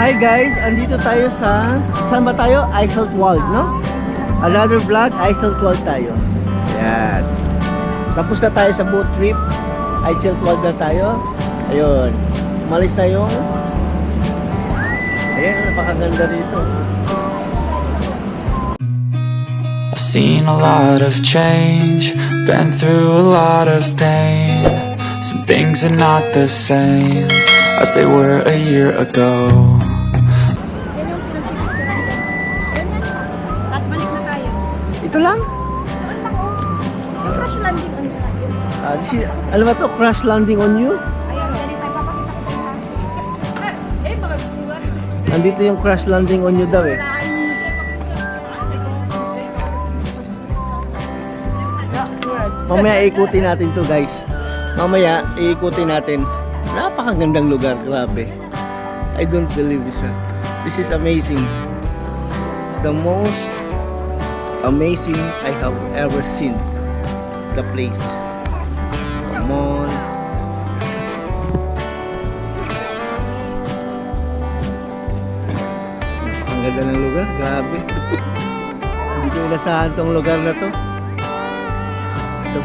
Hi guys, andito tayo sa, saan ba tayo? Eiseltwald, no? Another vlog, Eiseltwald tayo. Yan. Tapos na tayo sa boat trip. Eiseltwald na tayo. Ayun. Umalis tayo. Ayan, napakaganda rito. I've seen a lot of change, been through a lot of pain. Some things are not the same as they were a year ago. Ito lang? Crash landing on you. Alam mo to, crash landing on you? Ayan, dali tayo papakita ko tayo. Eh, mga bisuan. Andito yung crash landing on you daw eh. Mamaya iikutin natin to guys. Mamaya iikutin natin. Napakagandang lugar, grabe. I don't believe this one. This is amazing. The most amazing I have ever seen the place. Come on. Ang ganda ng lugar, grabe. Hindi ko inasahan tong lugar na to. The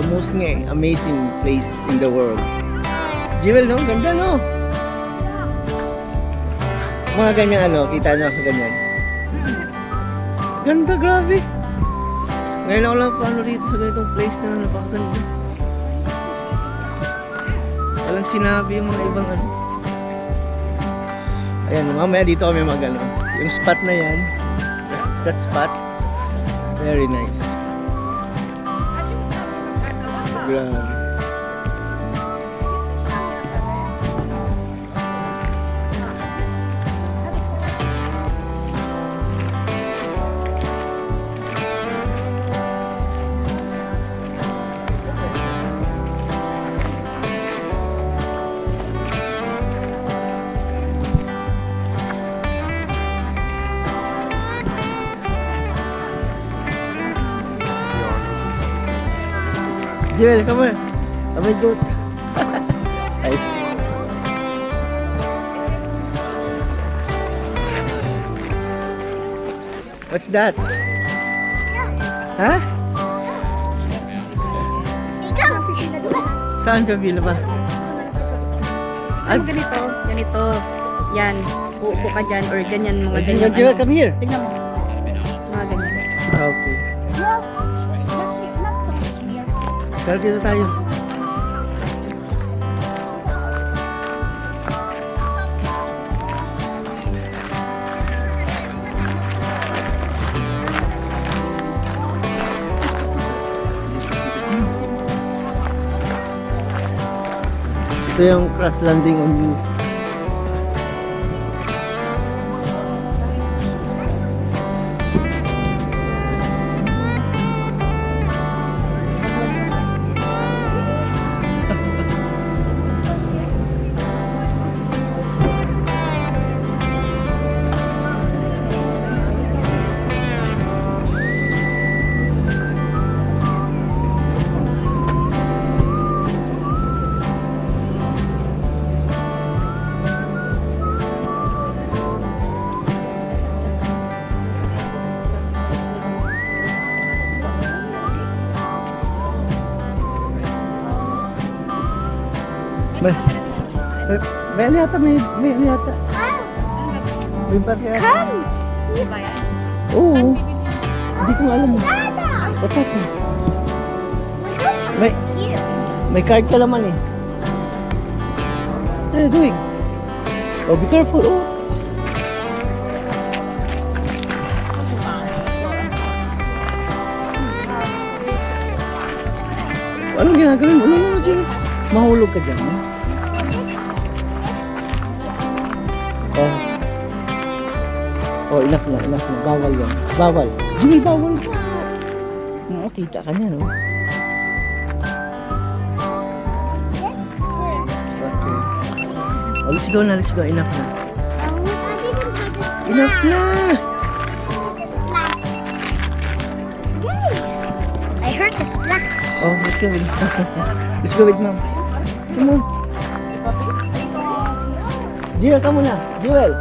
most amazing place in the world. Jewel, no? Ganda, no? Mga ganyan, ano, kita nyo, ganyan. Ganda, grabe. Ngayon ako lang paano dito sa ganitong place na napakaganda. Walang sinabi yung mga ibang ano. Ayan, mamaya dito kami mag-ano. Yung spot na yan, that spot, very nice. Grabe. Jewel, come on. Come on, goat. Ay. What's that? Ha? Ikaw! Saan ka bila ba? Ano ganito? Ganito. Yan. Uupo ka dyan or ganyan mga ganyan. Jewel, come here. Tingnan mo. Mga ganyan. Okay. Tara dito tayo. Ito yung crash landing on you. May ano yata, may ano yata. May bat yata. Kan! Hindi ba yan? Oo. Hindi ko alam. What happened? May card ka naman eh. What are you doing? Oh, be careful. Oh. Anong ginagawa mo? Ano dyan? Mahulog ka dyan. Eh? Oh, enough na. Bawal yan. Bawal. Jimmy, bawal ka. Makita ka niya, no? Okay. Oh, let's go na. Enough na. Enough na! I heard the splash. Oh, let's go with Let's go with mom. Come on. Jewel, ka muna. Jewel.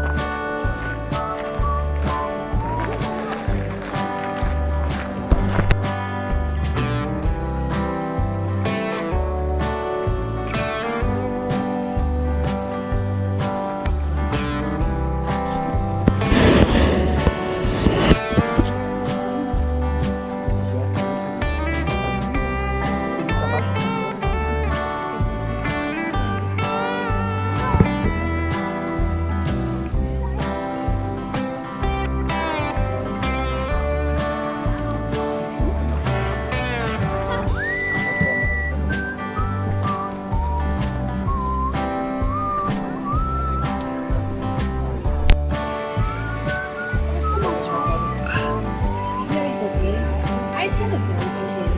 I feel a voice change.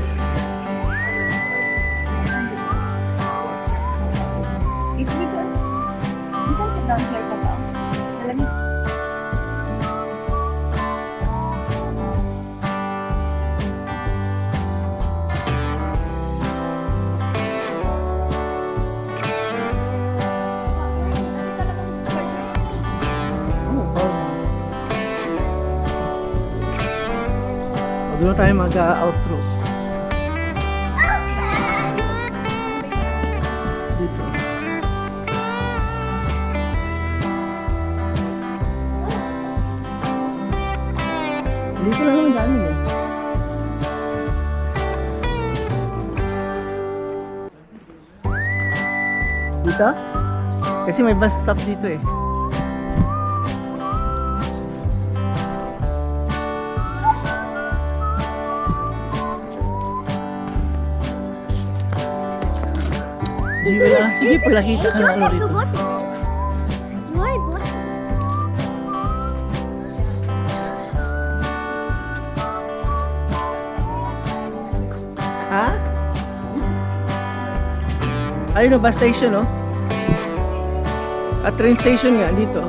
If we go, you can sit down here for now. Let me. Doon na tayo mag-outro. Dito. Dito lang naman dami eh. Dito? Kasi may bus stop dito eh. Sige, palakita ka na ano dito. Why bus? Ha? Ayun o, bus station, no? At train station nga, dito.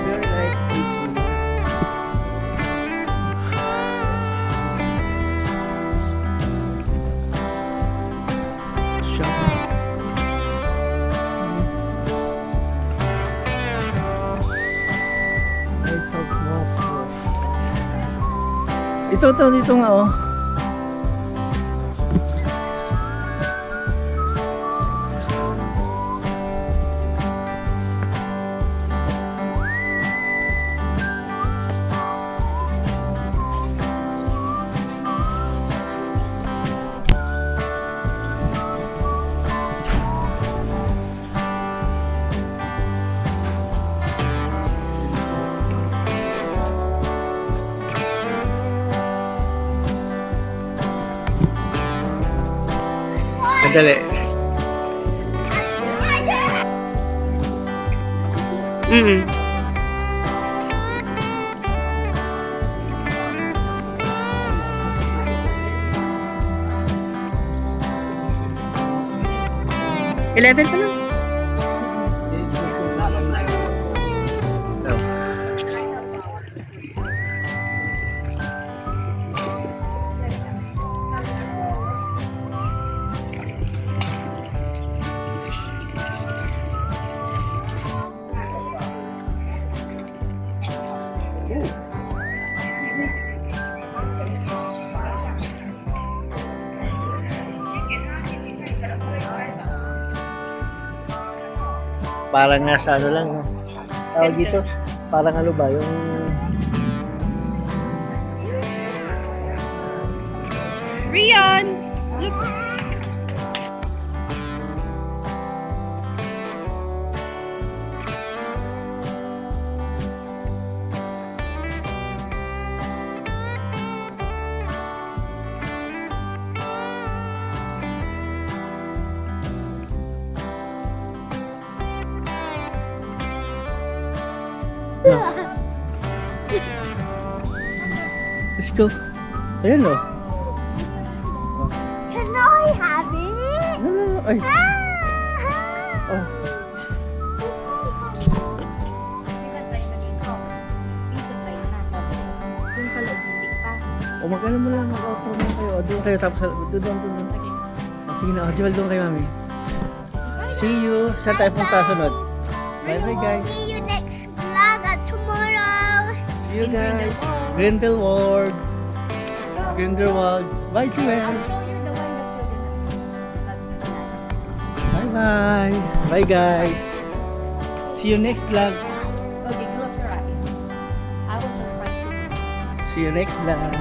Very nice place here. Shop. Ito dito nga oh. Madali. $11 pa lang. Parang nasa ano lang, no? Tawag dito, parang ano ba, yung... Rian! Look! Let's go. Ayun, no? Can I have it? No. Ay. Oh. O mag-ano mo lang, mag-outro mo kayo. O doon kayo, tapos doon. Okay. Sige na, o Joel, doon kayo, mami. See you. Saan tayo punta sunod? Bye-bye, guys. See you next vlog tomorrow. See you, guys. Grindelwald. Grindelwald. Bye, Joel. I'll show you the one that you didn't. Bye-bye. Bye, guys. See you next vlog. Okay, close your eyes. I will surprise you. See you next vlog.